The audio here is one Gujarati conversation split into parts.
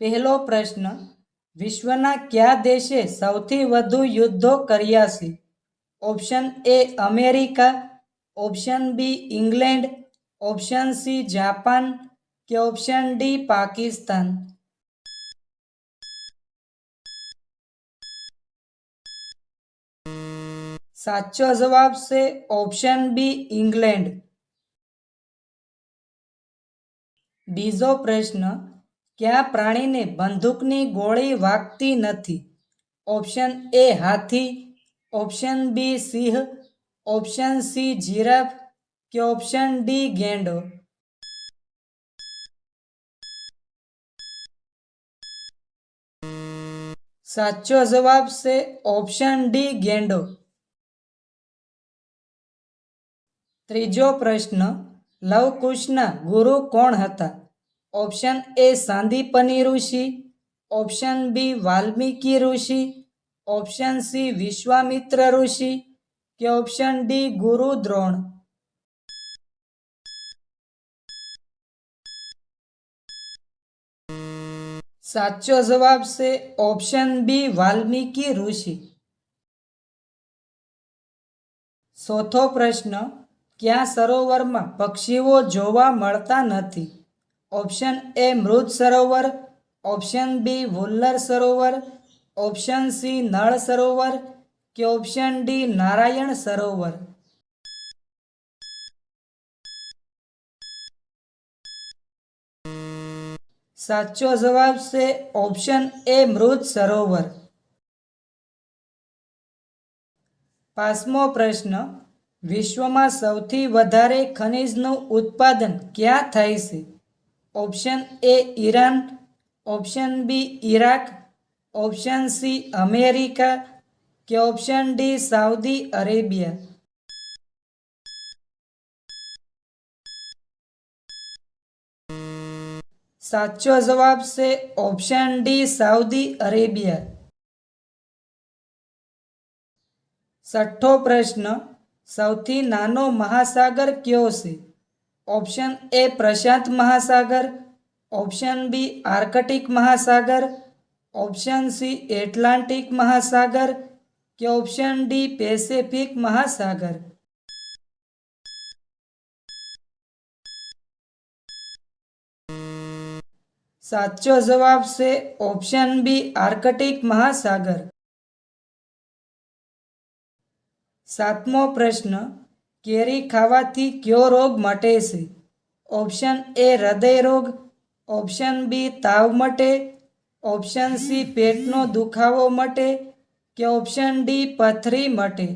પહેલો પ્રશ્ન, વિશ્વના કયા દેશે સૌથી વધુ યુદ્ધો કર્યા છે? Option A America, option B England, option C Japan કે ઓપ્શન ડી પાકિસ્તાન. સાચો જવાબ છે ઓપ્શન બી ઇંગ્લેન્ડ. બીજો પ્રશ્ન, કયા પ્રાણીને બંદૂકની ગોળી વાગતી નથી? ઓપ્શન એ હાથી, ઓપ્શન બી સિંહ, ઓપ્શન સી જીરાફ કે ઓપ્શન ડી ગેંડો. સાચો જવાબ છે ઓપ્શન ડી ગેંડો. ત્રીજો પ્રશ્ન, લવકુશના ગુરુ કોણ હતા? ઓપ્શન એ સાંદીપની ઋષિ, ઓપ્શન બી વાલ્મીકી ઋષિ, ઓપ્શન સી વિશ્વામિત્ર ઋષિ કે ઓપ્શન ડી ગુરુ દ્રોણ. સાચો જવાબ છે ઓપ્શન બી વાલ્મીકી ઋષિ. ચોથો પ્રશ્ન, કયા સરોવરમાં પક્ષીઓ જોવા મળતા નથી? ઓપ્શન એ મૃત સરોવર, ઓપ્શન બી વુલ્લર સરોવર, ઓપ્શન સી નળ સરોવર કે ઓપ્શન ડી નારાયણ સરોવર. સાચો જવાબ છે ઓપ્શન એ મૃત સરોવર. પાંચમો પ્રશ્ન, વિશ્વમાં સૌથી વધારે ખનિજનું ઉત્પાદન ક્યાં થાય છે? Option A Iran, option B Iraq, option C America કે ઓપ્શન ડી સાઉદી અરેબિયા. સાચો જવાબ છે ઓપ્શન ડી સાઉદી અરેબિયા. છઠ્ઠો પ્રશ્ન, સૌથી નાનો મહાસાગર કયો છે? ઓપ્શન એ પ્રશાંત મહાસાગર, ઓપ્શન બી આર્કટિક મહાસાગર, ઓપ્શન સી એટલાન્ટિક મહાસાગર કે ઓપ્શન ડી પેસિફિક મહાસાગર. સાચો જવાબ છે ઓપ્શન બી આર્કટિક મહાસાગર. સાતમો પ્રશ્ન, કેરી ખાવાથી કયો રોગ મટે છે? ઓપ્શન એ હૃદય રોગ, ઓપ્શન બી તાવ મટે, ઓપ્શન સી પેટનો દુખાવો મટે કે ઓપ્શન ડી પથરી મટે.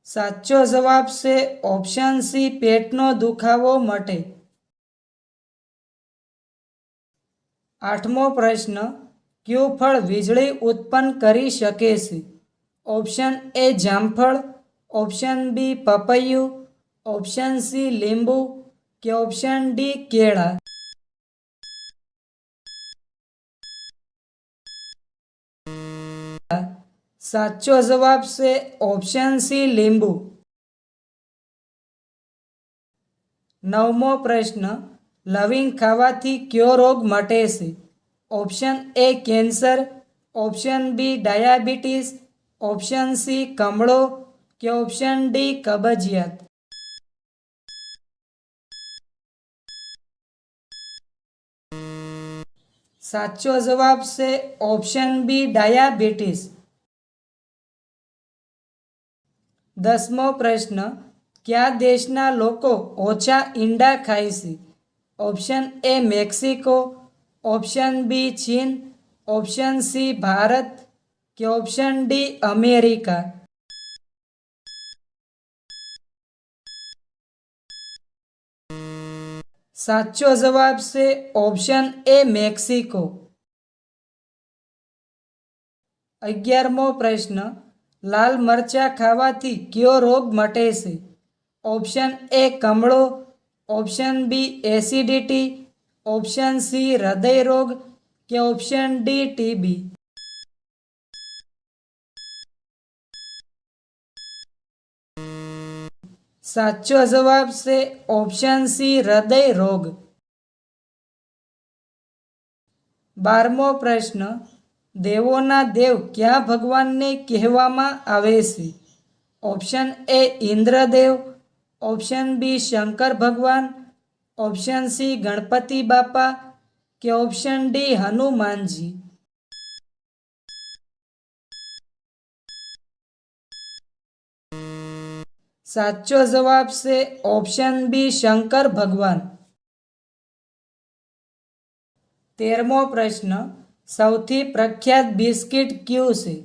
સાચો જવાબ છે ઓપ્શન સી પેટનો દુખાવો મટે. આઠમો પ્રશ્ન, કયું ફળ વીજળી ઉત્પન્ન કરી શકે છે? ઓપ્શન એ જામફળ, ઓપ્શન બી પપૈયું, ઓપ્શન સી લીંબુ કે ઓપ્શન ડી કેળા. સાચો જવાબ છે ઓપ્શન સી લીંબુ. નવમો પ્રશ્ન, લવિંગ ખાવાથી કયો રોગ મટે છે? Option A cancer, option B diabetes, option C કમળો કે ઓપ્શન ડી કબજિયાત. સાચો જવાબ છે ઓપ્શન બી ડાયાબિટીસ. દસમો પ્રશ્ન, કયા દેશના લોકો ઓછા ઈંડા ખાય છે? Option A Mexico, option B ચીન, ઓપ્શન સી ભારત કે ઓપ્શન ડી અમેરિકા. સાચો જવાબ છે ઓપ્શન એ મેક્સિકો. 11મો પ્રશ્ન, લાલ મરચાં ખાવાથી કયો રોગ મટે છે? ઓપ્શન એ કમળો, option B acidity, option C હૃદય રોગ કે ઓપ્શન ડી ટીબી. સાચો જવાબ છે ઓપ્શન સી હૃદય રોગ. 12મો પ્રશ્ન, દેવોના દેવ કયા ભગવાનને કહેવામાં આવે છે? Option A Indradev, option B Shankar ભગવાન, ઓપ્શન સી ગણપતિ બાપા કે ઓપ્શન ડી હનુમાનજી. સાચો જવાબ છે ઓપ્શન બી શંકર ભગવાન. 13મો પ્રશ્ન, સૌથી પ્રખ્યાત બિસ્કિટ કયું છે?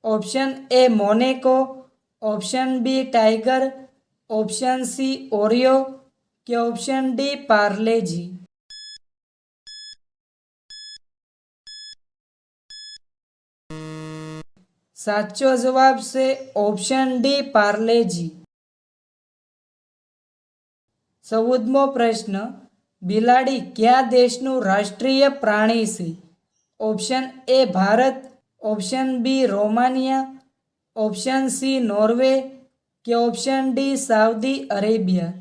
Option A Monaco, option B Tiger, option C Oreo કે ઓપ્શન ડી પાર્લેજી. સાચો જવાબ છે ઓપ્શન ડી પાર્લેજી. 14મો પ્રશ્ન, બિલાડી કયા દેશનું રાષ્ટ્રીય પ્રાણી છે? Option A Bharat, option B Romania, option C Norway કે ઓપ્શન ડી સાઉદી અરેબિયા.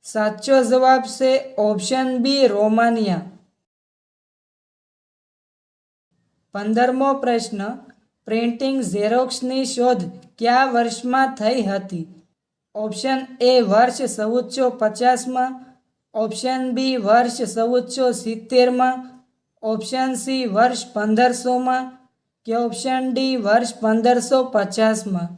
સાચો જવાબ છે ઓપ્શન બી રોમાનિયા. 15મો પ્રશ્ન, પ્રિન્ટિંગ ઝેરોક્સની શોધ કયા વર્ષમાં થઈ હતી? ઓપ્શન એ વર્ષ 1450માં, ઓપ્શન બી વર્ષ 1470માં, ઓપ્શન સી વર્ષ 1500માં કે ઓપ્શન ડી વર્ષ 1550માં.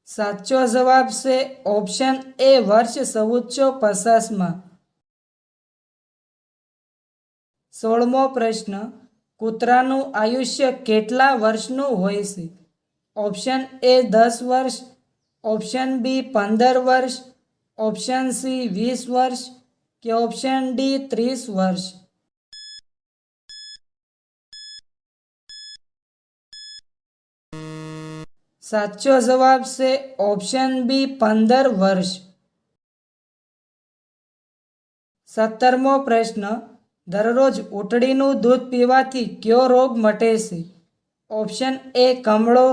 સાચો જવાબ છે ઓપ્શન એ વર્ષ 1450માં. 16મો પ્રશ્ન, કૂતરાનું આયુષ્ય કેટલા વર્ષનું હોય છે? ઓપ્શન એ 10 વર્ષ, ઓપ્શન બી 15 વર્ષ, ઓપ્શન સી 20 વર્ષ કે ઓપ્શન ડી 30 વર્ષ. સાચો જવાબ છે ઓપ્શન બી 15 વર્ષ. 17મો પ્રશ્ન, દરરોજ ઉટળીનું દૂધ પીવાથી કયો રોગ મટે છે? ઓપ્શન એ કમળો,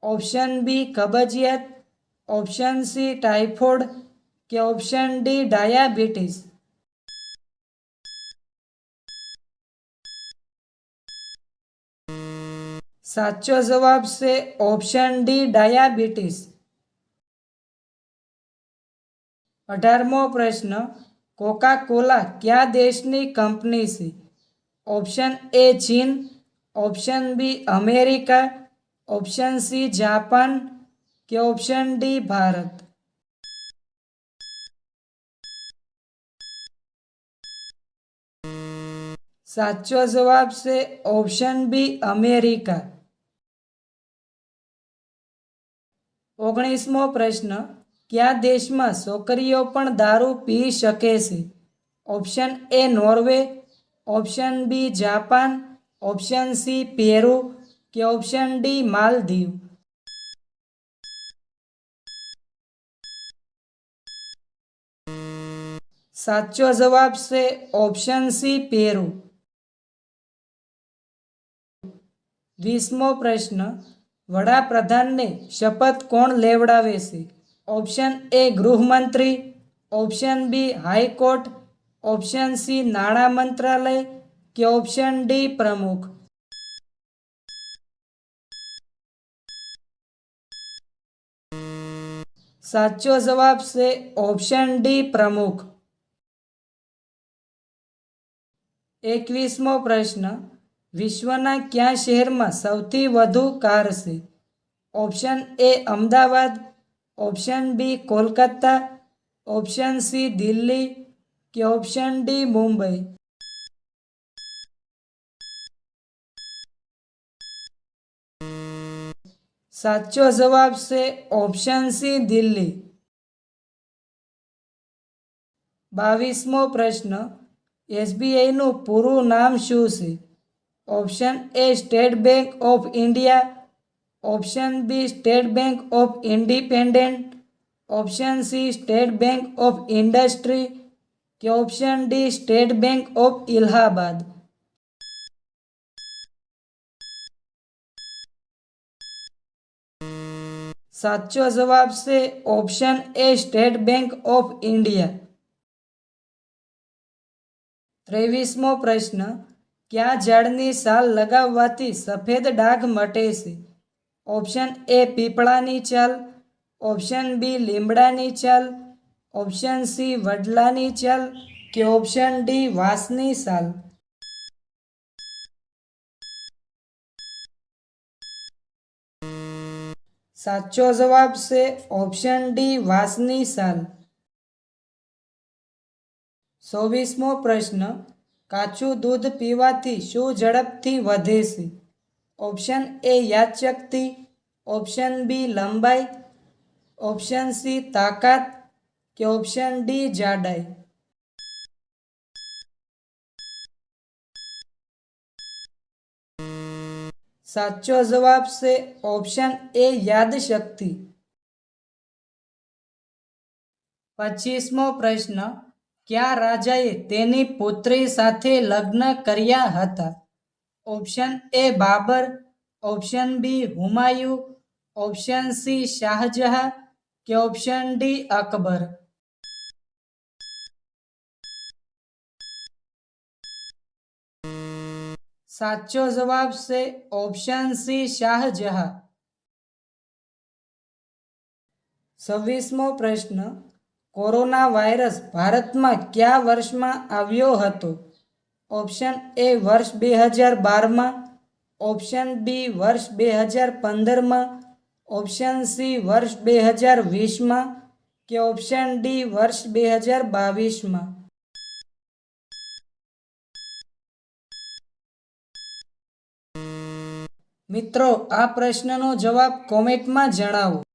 ઓપ્શન બી કબજિયાત, ઓપ્શન સી ટાઇફોઇડ કે ઓપ્શન ડી ડાયાબિટીસ. સાચો જવાબ છે ઓપ્શન ડી ડાયાબિટીસ. 18મો પ્રશ્ન, કોકા કોલા કયા દેશની કંપની છે? ઓપ્શન એ ચીન, option B America, option C Japan કે ઓપ્શન ડી ભારત. સાચો જવાબ છે ઓપ્શન બી અમેરિકા. 19મો પ્રશ્ન, કયા દેશમાં છોકરીઓ પણ દારૂ પી શકે છે? Option A Norway, option B Japan, option C Peru કે ઓપ્શન ડી માલદીવ. સાચો જવાબ છે ઓપ્શન સી પેરુ. 20મો પ્રશ્ન, વડાપ્રધાનને શપથ કોણ લેવડાવે છે? ઓપ્શન એ ગૃહમંત્રી, option B high court, option C નાણાં મંત્રાલય કે ઓપ્શન ડી પ્રમુખ. સાચો જવાબ છે ઓપ્શન ડી પ્રમુખ. 21મો પ્રશ્ન, વિશ્વના કયા શહેરમાં સૌથી વધુ કાર છે? Option A Ahmedabad, option B Kolkata, option C Delhi કે ઓપ્શન ડી મુંબઈ. સાચો જવાબ છે ઓપ્શન સી દિલ્હી. 22મો પ્રશ્ન, એસબીઆઈનું પૂરું નામ શું છે? Option A State Bank of India, option B State Bank of Independent, option C State Bank of Industry કે option D State Bank of Allahabad? સાચો જવાબ છે option A State Bank of India. 23મો પ્રશ્ન, કયા ઝાડની છાલ લગાવવાથી સફેદ ડાઘ મટે છે? ઓપ્શન એ પીપળાની છાલ, ઓપ્શન બી લીમડાની છાલ, ઓપ્શન સી વડલાની છાલ કે ઓપ્શન ડી વાંસની છાલ? સાચો જવાબ છે ઓપ્શન ડી વાંસની છાલ. 24મો પ્રશ્ન, કાચું દૂધ પીવાથી શું ઝડપથી વધે છે? ઓપ્શન એ યાદશક્તિ, ઓપ્શન બી લંબાઈ, ઓપ્શન સી તાકાત કે ઓપ્શન ડી જાડાઈ? સાચો જવાબ છે ઓપ્શન એ યાદશક્તિ. 25મો પ્રશ્ન, કયા રાજાએ તેની પુત્રી સાથે લગ્ન કર્યા હતા? Option A Babur, option B Humayun, option C Shahjahan કે ઓપ્શન ડી અકબર? સાચો જવાબ છે ઓપ્શન સી શાહજહાં. 26મો પ્રશ્ન, કોરોના વાયરસ ભારતમાં કયા વર્ષમાં આવ્યો હતો? ઓપ્શન એ વર્ષ 2012માં, ઓપ્શન બી વર્ષ 2015માં, ઓપ્શન સી વર્ષ 2020માં કે ઓપ્શન ડી વર્ષ 2022માં? મિત્રો, આ પ્રશ્નનો જવાબ કોમેન્ટમાં જણાવો.